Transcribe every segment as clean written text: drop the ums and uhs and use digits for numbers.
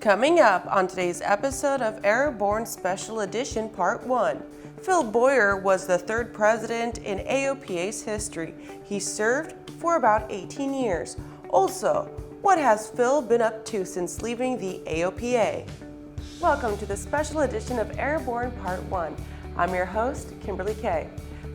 Coming up on today's episode of Airborne-Special Edition Part 1, Phil Boyer was the third president in AOPA's history. He served for about 18 years. Also, what has Phil been up to since leaving the AOPA? Welcome to the special edition of Airborne Part 1. I'm your host, Kimberly Kay.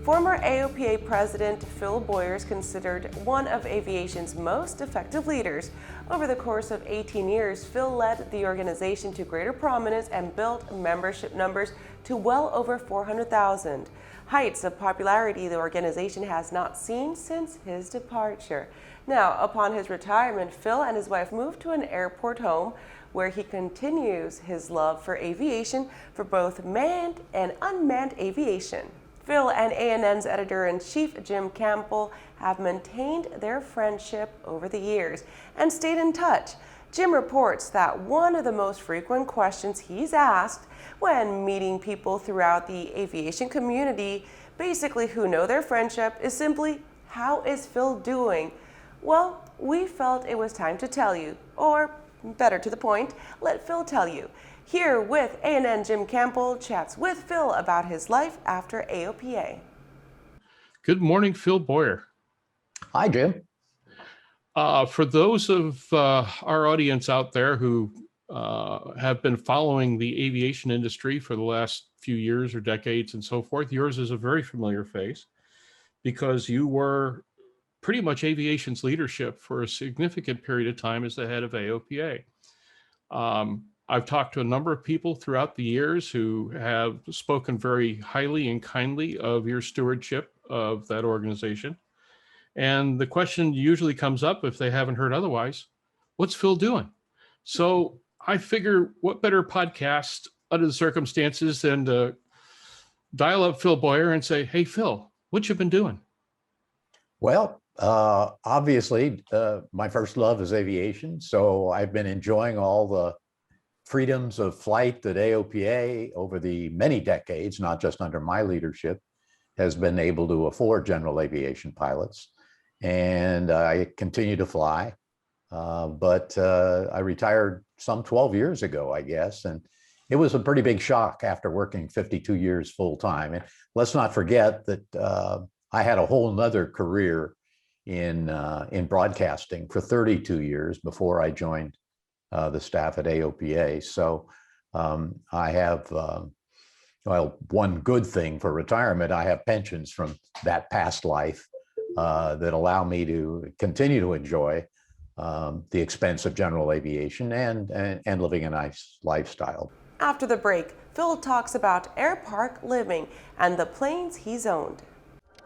Former AOPA President Phil Boyer is considered one of aviation's most effective leaders. Over the course of 18 years, Phil led the organization to greater prominence and built membership numbers to well over 400,000. Heights of popularity the organization has not seen since his departure. Now, upon his retirement, Phil and his wife moved to an airport home where he continues his love for aviation for both manned and unmanned aviation. Phil and ANN's editor-in-chief Jim Campbell have maintained their friendship over the years and stayed in touch. Jim reports that one of the most frequent questions he's asked when meeting people throughout the aviation community, basically who know their friendship, is simply, "How is Phil doing?" Well, we felt it was time to tell you, or better to the point, let Phil tell you. Here with ANN Jim Campbell chats with Phil about his life after AOPA. Good morning, Phil Boyer. Hi, Jim. For those of our audience out there who have been following the aviation industry for the last few years or decades and so forth, yours is a very familiar face because you were pretty much aviation's leadership for a significant period of time as the head of AOPA. I've talked to a number of people throughout the years who have spoken very highly and kindly of your stewardship of that organization. And the question usually comes up, if they haven't heard otherwise, what's Phil doing? So I figure what better podcast under the circumstances than to dial up Phil Boyer and say, "Hey, Phil, what you been doing?" Well, obviously, my first love is aviation. So I've been enjoying all the freedoms of flight that AOPA over the many decades, not just under my leadership, has been able to afford general aviation pilots. And I continue to fly, but I retired some 12 years ago, I guess. And it was a pretty big shock after working 52 years full time. And let's not forget that I had a whole nother career in broadcasting for 32 years before I joined the staff at AOPA. So I have, one good thing for retirement, I have pensions from that past life that allow me to continue to enjoy the expense of general aviation and living a nice lifestyle. After the break, Phil talks about air park living and the planes he's owned.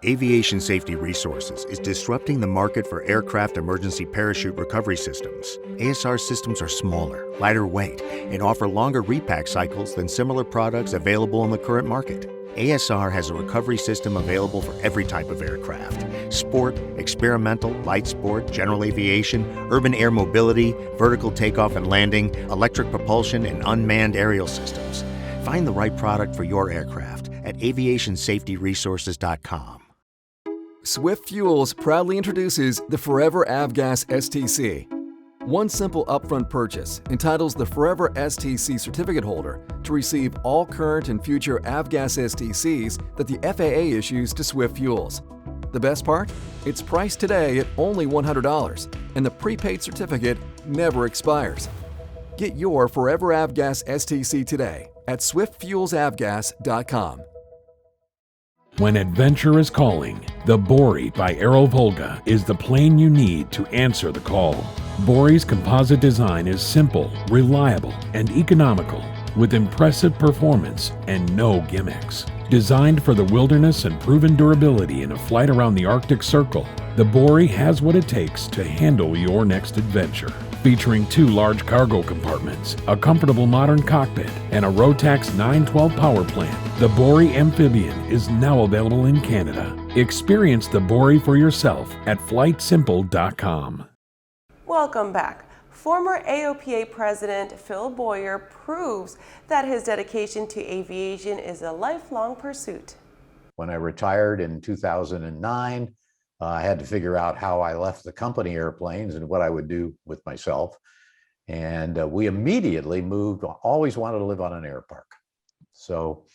Aviation Safety Resources is disrupting the market for aircraft emergency parachute recovery systems. ASR systems are smaller, lighter weight, and offer longer repack cycles than similar products available in the current market. ASR has a recovery system available for every type of aircraft: sport, experimental, light sport, general aviation, urban air mobility, vertical takeoff and landing, electric propulsion, and unmanned aerial systems. Find the right product for your aircraft at aviationsafetyresources.com. Swift Fuels proudly introduces the Forever Avgas STC. One simple upfront purchase entitles the Forever STC certificate holder to receive all current and future Avgas STCs that the FAA issues to Swift Fuels. The best part? It's priced today at only $100, and the prepaid certificate never expires. Get your Forever Avgas STC today at swiftfuelsavgas.com. When adventure is calling, the Boyer by Aero-Volga is the plane you need to answer the call. Bory's composite design is simple, reliable, and economical, with impressive performance and no gimmicks. Designed for the wilderness and proven durability in a flight around the Arctic Circle, the Boyer has what it takes to handle your next adventure. Featuring 2 large cargo compartments, a comfortable modern cockpit, and a Rotax 912 power plant, the Boyer Amphibian is now available in Canada. Experience the Boyer for yourself at flightsimple.com. Welcome back. Former AOPA President Phil Boyer proves that his dedication to aviation is a lifelong pursuit. When I retired in 2009, I had to figure out how I left the company airplanes and what I would do with myself. And we immediately moved, always wanted to live on an air park. So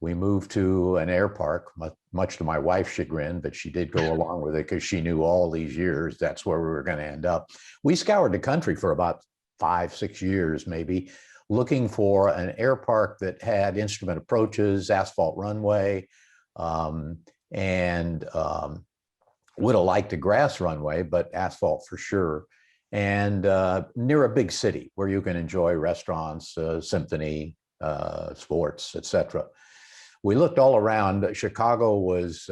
we moved to an air park, much to my wife's chagrin, but she did go along with it because she knew all these years that's where we were going to end up. We scoured the country for about 5-6 years, maybe, looking for an air park that had instrument approaches, asphalt runway, and would have liked a grass runway, but asphalt for sure. And near a big city where you can enjoy restaurants, symphony, sports, etc. We looked all around. Chicago was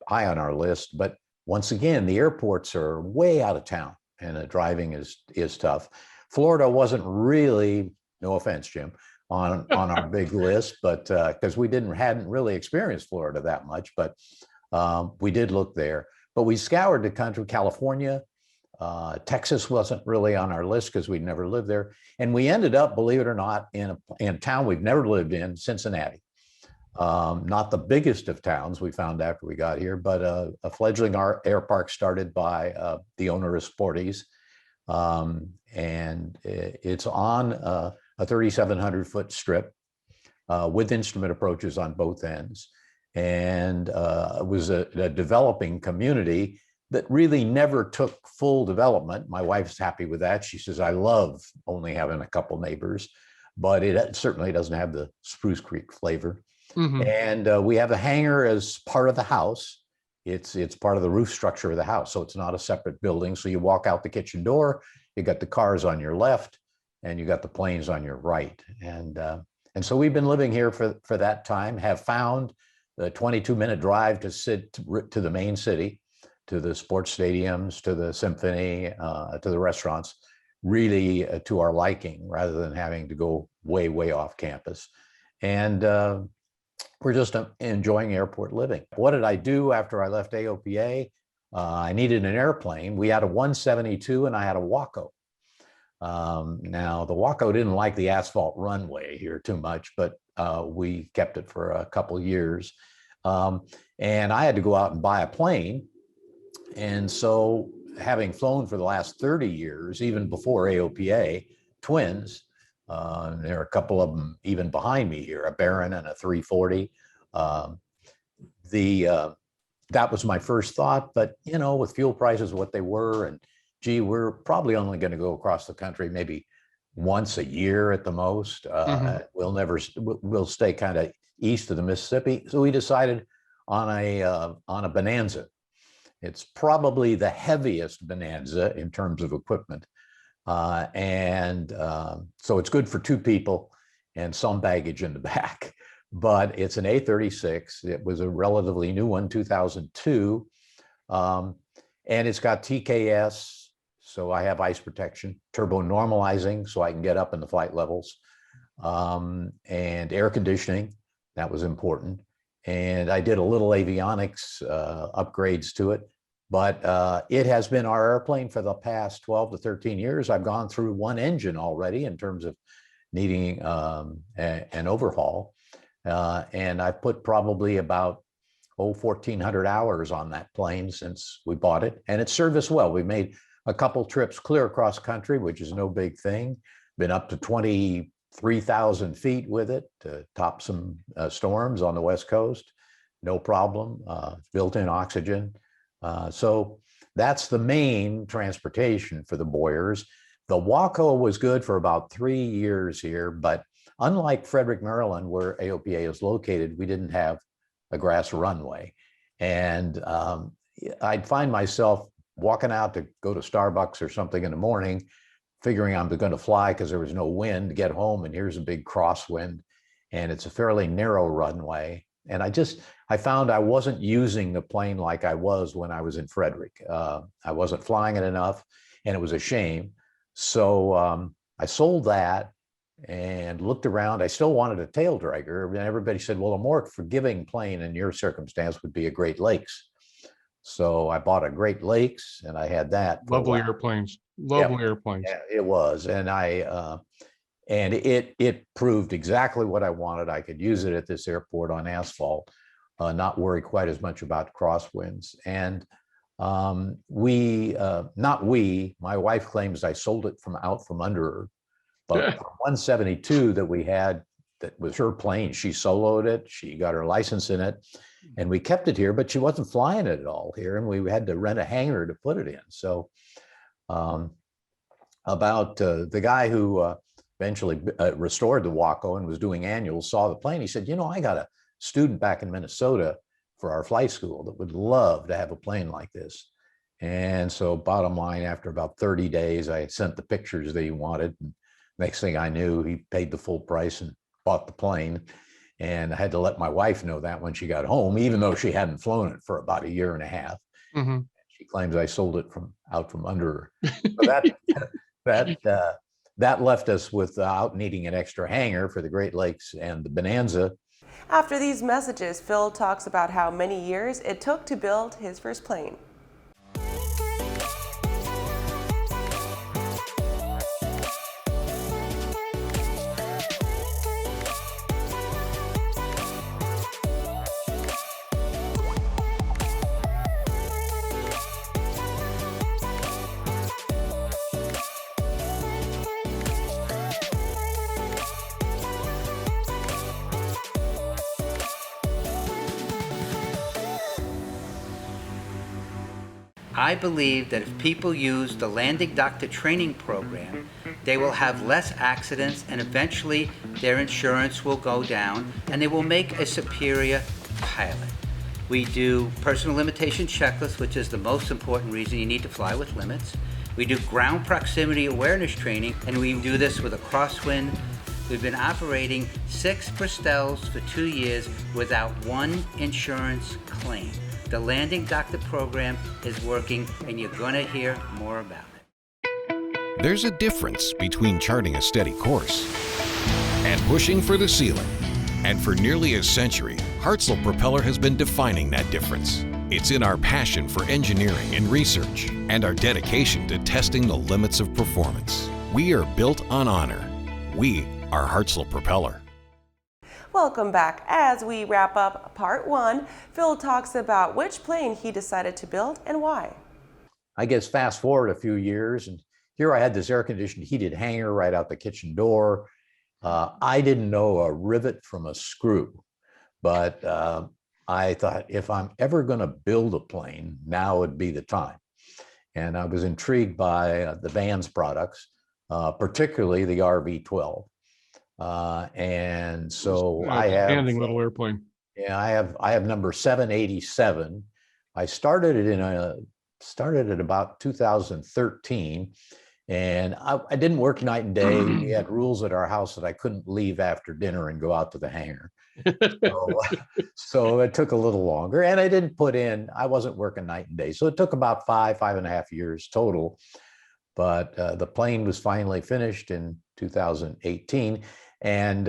high on our list, but once again, the airports are way out of town, and driving is tough. Florida wasn't really, no offense, Jim, on our big list, but because we hadn't really experienced Florida that much, but we did look there. But we scoured the country. California, Texas wasn't really on our list because we'd never lived there, and we ended up, believe it or not, in a town we've never lived in, Cincinnati. Not the biggest of towns, we found after we got here, but a fledgling air park started by the owner of Sporties. And it's on a 3,700-foot strip with instrument approaches on both ends. And it was a developing community that really never took full development. My wife's happy with that. She says, I love only having a couple neighbors, but it certainly doesn't have the Spruce Creek flavor. Mm-hmm. And we have a hangar as part of the house. It's part of the roof structure of the house. So it's not a separate building. So you walk out the kitchen door, you got the cars on your left, and you got the planes on your right. And so we've been living here for that time, have found the 22-minute drive to the main city, to the sports stadiums, to the symphony, to the restaurants, really to our liking, rather than having to go way, way off campus. And we're just enjoying airport living. What did I do after I left AOPA? I needed an airplane. We had a 172 and I had a Waco. Now, the Waco didn't like the asphalt runway here too much, but we kept it for a couple of years. And I had to go out and buy a plane. And so, having flown for the last 30 years, even before AOPA, twins, there are a couple of them even behind me here, a Baron and a 340. That was my first thought, but with fuel prices what they were, and gee, we're probably only going to go across the country maybe once a year at the most. We'll stay kind of east of the Mississippi. So we decided on a Bonanza. It's probably the heaviest Bonanza in terms of equipment. So it's good for 2 people and some baggage in the back, but it's an A36. It was a relatively new one, 2002. And it's got TKS, so I have ice protection, turbo normalizing, so I can get up in the flight levels, and air conditioning, that was important. And I did a little avionics upgrades to it. But it has been our airplane for the past 12 to 13 years. I've gone through one engine already in terms of needing an overhaul. And I've put probably about 1,400 hours on that plane since we bought it. And it served us well. We made a couple trips clear across country, which is no big thing. Been up to 23,000 feet with it to top some storms on the West Coast. No problem. Built-in oxygen. So that's the main transportation for the Boyers. The Waco was good for about 3 years here, but unlike Frederick, Maryland, where AOPA is located, we didn't have a grass runway. And I'd find myself walking out to go to Starbucks or something in the morning, figuring I'm going to fly because there was no wind, to get home, and here's a big crosswind, and it's a fairly narrow runway. And I found I wasn't using the plane like I was when I was in Frederick. I wasn't flying it enough, and it was a shame. So I sold that and looked around. I still wanted a tail dragger, and everybody said, well, a more forgiving plane in your circumstance would be a Great Lakes. So I bought a Great Lakes, and I had that. Lovely airplanes. Lovely airplanes. Yeah, it was. And it proved exactly what I wanted. I could use it at this airport on asphalt, not worry quite as much about crosswinds. And My wife claims I sold it out from under her, but the 172 that we had, that was her plane, she soloed it, she got her license in it, and we kept it here, but she wasn't flying it at all here, and we had to rent a hangar to put it in. So the guy who eventually restored the Waco and was doing annuals saw the plane. He said, I got a student back in Minnesota for our flight school that would love to have a plane like this. And so bottom line, after about 30 days, I sent the pictures that he wanted. And next thing I knew, he paid the full price and bought the plane. And I had to let my wife know that when she got home, even though she hadn't flown it for about a year and a half. Mm-hmm. She claims I sold it out from under her. So that left us without needing an extra hangar for the Great Lakes and the Bonanza. After these messages, Phil talks about how many years it took to build his first plane. I believe that if people use the landing doctor training program, they will have less accidents and eventually their insurance will go down and they will make a superior pilot. We do personal limitation checklists, which is the most important reason you need to fly with limits. We do ground proximity awareness training, and we do this with a crosswind. We've been operating 6 Bristells for 2 years without one insurance claim. The landing doctor program is working, and you're going to hear more about it. There's a difference between charting a steady course and pushing for the ceiling. And for nearly a century, Hartzell Propeller has been defining that difference. It's in our passion for engineering and research and our dedication to testing the limits of performance. We are built on honor. We are Hartzell Propeller. Welcome back. As we wrap up part 1, Phil talks about which plane he decided to build and why. I guess fast forward a few years, and here I had this air-conditioned heated hangar right out the kitchen door. I didn't know a rivet from a screw, but I thought if I'm ever going to build a plane, now would be the time. And I was intrigued by the Vans products, particularly the RV-12. And so I have outstanding little airplane. Yeah, I have number 787. I started at about 2013, and I didn't work night and day. We had rules at our house that I couldn't leave after dinner and go out to the hangar. So it took a little longer, and I wasn't working night and day. So it took about 5.5 years total. But the plane was finally finished in 2018. And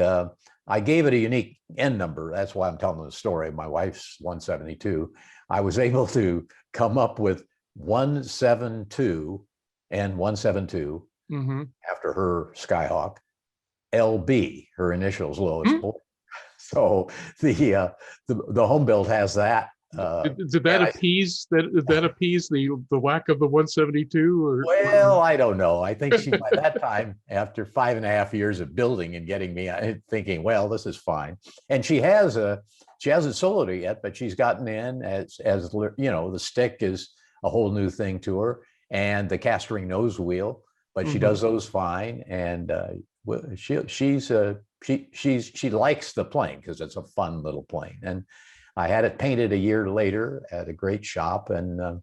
I gave it a unique N number. That's why I'm telling the story. My wife's 172. I was able to come up with 172 and 172 after her Skyhawk, LB, her initials, lowest point. So the home build has that. Did that appease the whack of the 172? Or well, I don't know. I think she by that time, after 5.5 years of building and getting me thinking, well, this is fine. And she hasn't soloed it yet, but she's gotten in as the stick is a whole new thing to her, and the cast ring nose wheel. But she does those fine, and she likes the plane because it's a fun little plane. And I had it painted a year later at a great shop. And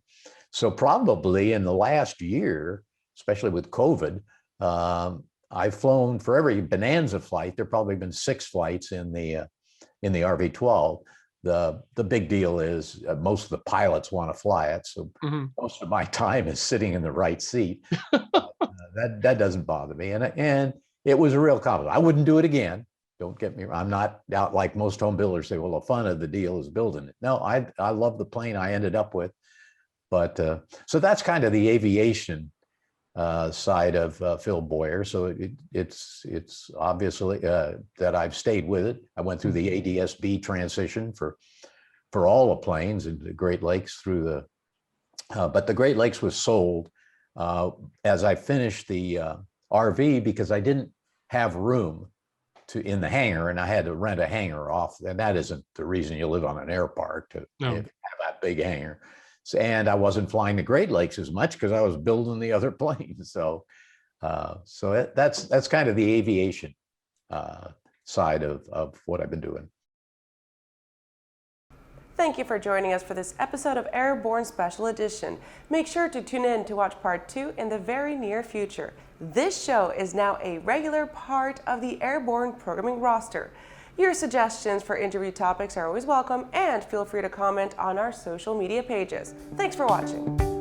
so probably in the last year, especially with COVID, I've flown for every Bonanza flight. There've probably been 6 flights in the RV-12. The big deal is most of the pilots want to fly it. So most of my time is sitting in the right seat. That doesn't bother me. And it was a real compliment. I wouldn't do it again. Don't get me wrong. I'm not out like most home builders say, well, the fun of the deal is building it. No, I love the plane I ended up with. But so that's kind of the aviation side of Phil Boyer. So it's obviously that I've stayed with it. I went through the ADS-B transition for all the planes in the Great Lakes through But the Great Lakes was sold as I finished the RV because I didn't have room in the hangar, and I had to rent a hangar off. And that isn't the reason you live on an air park, to have that big hangar. And I wasn't flying the Great Lakes as much because I was building the other planes. So that's kind of the aviation side of what I've been doing. Thank you for joining us for this episode of Airborne Special Edition. Make sure to tune in to watch part 2 in the very near future. This show is now a regular part of the Airborne programming roster. Your suggestions for interview topics are always welcome, and feel free to comment on our social media pages. Thanks for watching.